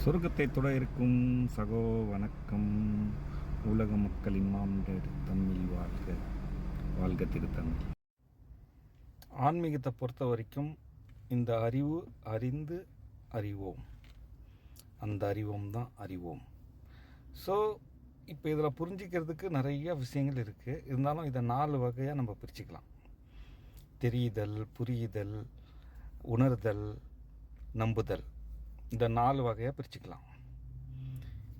சொர்க்கத்தை தொட இருக்கும் சகோ வணக்கம். உலக மக்களின் மாமன்டேட் தமிழ் வாழ்க, வாழ்க திருத்தமிழ். ஆன்மீகத்தை பொறுத்த வரைக்கும் இந்த அறிவு அறிந்து அறிவோம், அந்த அறிவோம் தான் அறிவோம். ஸோ இப்போ இதில் புரிஞ்சிக்கிறதுக்கு நிறைய விஷயங்கள் இருக்குது. இருந்தாலும் இதை 4 வகையாக நம்ம பிரிச்சுக்கலாம். தெரியுதல், புரியுதல், உணர்தல், நம்புதல். இந்த 4 வகையாக பிரிச்சுக்கலாம்.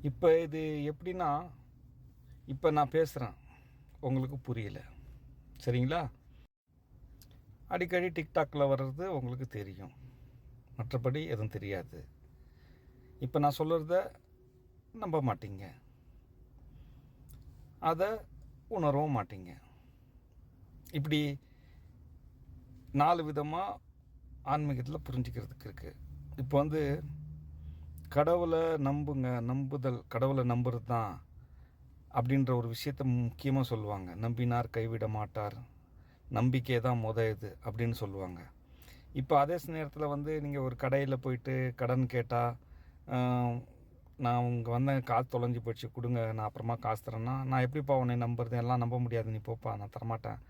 இப்போ இது எப்படின்னா, இப்போ நான் பேசுகிறேன், உங்களுக்கு புரியல, சரிங்களா? அடிக்கடி டிக்டாக்ல வர்றது உங்களுக்கு தெரியும், மற்றபடி எதுவும் தெரியாது. இப்போ நான் சொல்கிறத நம்ப மாட்டீங்க, அதை உணரவும் மாட்டீங்க. இப்படி 4 விதமாக ஆன்மீகத்தில் புரிஞ்சிக்கிறதுக்கு இருக்குது. இப்போ கடவுளை நம்புங்க, நம்புதல், கடவுளை நம்புறது தான் அப்படின்ற ஒரு விஷயத்த முக்கியமாக சொல்லுவாங்க. நம்பினார் கைவிட மாட்டார், நம்பிக்கை தான் இது அப்படின்னு சொல்லுவாங்க. இப்போ அதே நேரத்தில் நீங்கள் ஒரு கடையில் போயிட்டு கடன் கேட்டால், நான் உங்கள் வந்தேன், காசு தொலைஞ்சி போயிடுச்சு, கொடுங்க, நான் அப்புறமா காசு தரேன்னா, நான் எப்படிப்பா உன்னை நம்புறது, எல்லாம் நம்ப முடியாது, நீ போப்பா, நான் தரமாட்டேன்,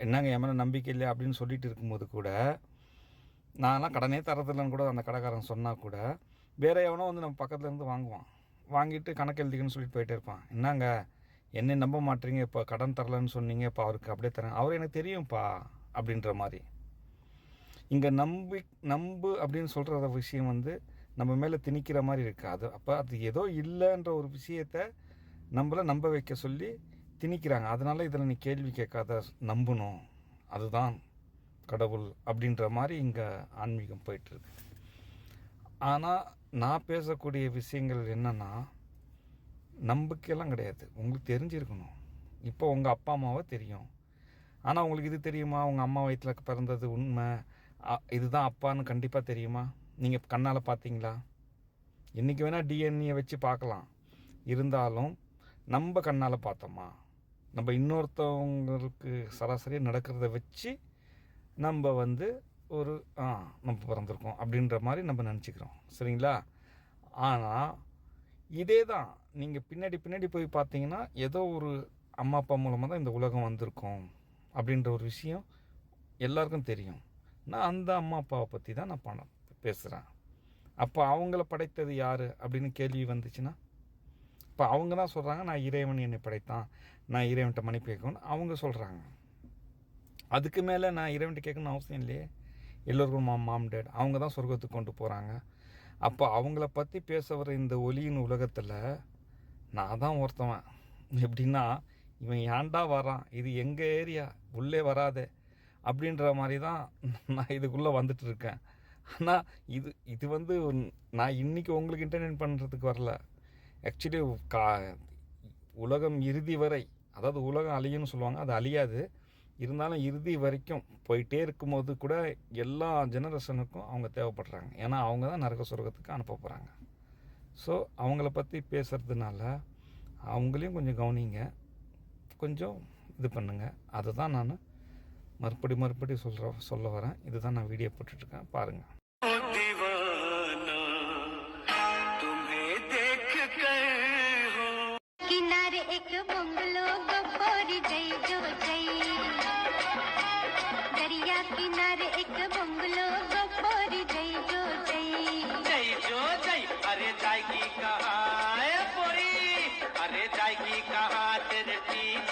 என்னங்க என் மேலே நம்பிக்கை இல்லை அப்படின்னு சொல்லிட்டு இருக்கும்போது கூட, நான்லாம் கடனே தரதில்லைன்னு கூட அந்த கடைக்காரன் சொன்னால் கூட, வேறு எவனோ நம்ம பக்கத்தில் இருந்து வாங்குவான். வாங்கிட்டு கணக்கு எழுதிக்கன்னு சொல்லிட்டு போயிட்டே இருப்பான். என்னங்க என்னை நம்ப மாட்டீங்க, இப்போ கடன் தரலன்னு சொன்னீங்க, இப்போ அவருக்கு அப்படியே தரேன், அவர் எனக்கு தெரியும்ப்பா அப்படின்ற மாதிரி. இங்கே நம்பு அப்படின்னு சொல்கிற விஷயம் நம்ம மேலே திணிக்கிற மாதிரி இருக்குது. அப்போ அது ஏதோ இல்லைன்ற ஒரு விஷயத்தை நம்மளை நம்ப வைக்க சொல்லி திணிக்கிறாங்க. அதனால் இதில் நீ கேள்வி கேட்காத, நம்பணும், அதுதான் கடவுள் அப்படின்ற மாதிரி இங்கே ஆன்மீகம் போயிட்டுருக்கு. ஆனால் நான் பேசக்கூடிய விஷயங்கள் என்னென்னா, நம்பிக்கையெல்லாம் கிடையாது. உங்களுக்கு தெரிஞ்சிருக்கணும். இப்போ உங்கள் அப்பா அம்மாவை தெரியும், ஆனால் உங்களுக்கு இது தெரியுமா, உங்கள் அம்மா வயிற்றில் பிறந்தது உண்மை, இதுதான் அப்பான்னு கண்டிப்பாக தெரியுமா? நீங்கள் கண்ணால் பார்த்தீங்களா? இன்றைக்கி வேணால் டிஎன்ஏ வச்சு பார்க்கலாம். இருந்தாலும் நம்ம கண்ணால் பார்த்தோமா? நம்ம இன்னொருத்தவங்களுக்கு சராசரியாக நடக்கிறத வச்சு நம்ம ஒரு நம்ம பிறந்திருக்கோம் அப்படின்ற மாதிரி நம்ம நினச்சிக்கிறோம், சரிங்களா? ஆனால் இதே தான் நீங்கள் பின்னாடி போய் பார்த்தீங்கன்னா, ஏதோ ஒரு அம்மா அப்பா மூலமாக தான் இந்த உலகம் வந்திருக்கோம் அப்படின்ற ஒரு விஷயம் எல்லாருக்கும் தெரியும். நான் அந்த அம்மா அப்பாவை பற்றி தான் நான் பேசுகிறேன். அப்போ அவங்கள படைத்தது யார் அப்படின்னு கேள்வி வந்துச்சுன்னா, இப்போ அவங்க தான் சொல்கிறாங்க, நான் இறைவன் என்னை படைத்தான், நான் இறைவன்கிட்ட மன்னிப்பு கேட்கணும்னு அவங்க சொல்கிறாங்க. அதுக்கு மேலே நான் இறைவன்கிட்ட கேட்கணும்னு அவசியம் இல்லையே. எல்லோருக்கும் மாம் டேட் அவங்க தான் சொர்க்கத்துக்கு கொண்டு போகிறாங்க. அப்போ அவங்கள பற்றி பேச வர இந்த ஒலியின் உலகத்தில் நான் தான் ஒருத்தவன். எப்படின்னா, இவன் ஏன்டா வரான், இது எங்கள் ஏரியா, உள்ளே வராதே அப்படின்ற மாதிரி தான் நான் இதுக்குள்ளே வந்துட்டு இருக்கேன். ஆனால் இது நான் இன்றைக்கி உங்களுக்கு இன்டர்டெயின் பண்ணுறதுக்கு வரல. ஆக்சுவலி உலகம் இறுதி வரை, அதாவது உலகம் அழியும்னு சொல்லுவாங்க, அது அழியாது. இருந்தாலும் இறுதி வரைக்கும் போயிட்டே இருக்கும்போது கூட எல்லா ஜெனரேஷனுக்கும் அவங்க தேவைப்படுறாங்க. ஏன்னா அவங்க தான் நரக சொர்க்கத்துக்கு அனுப்ப போகிறாங்க. ஸோ அவங்கள பற்றி பேசுகிறதுனால அவங்களையும் கொஞ்சம் கவனிங்க, கொஞ்சம் இது பண்ணுங்கள். அதுதான் நான் மறுபடி சொல்ல வரேன். இதுதான் நான் வீடியோ போட்டுட்ருக்கேன், பாருங்கள். किनारे एक बंगलो गप्पोरी जय जो जय। अरे जाएगी कहाँ पोरी, अरे जाएगी कहाँ तेरे पीछे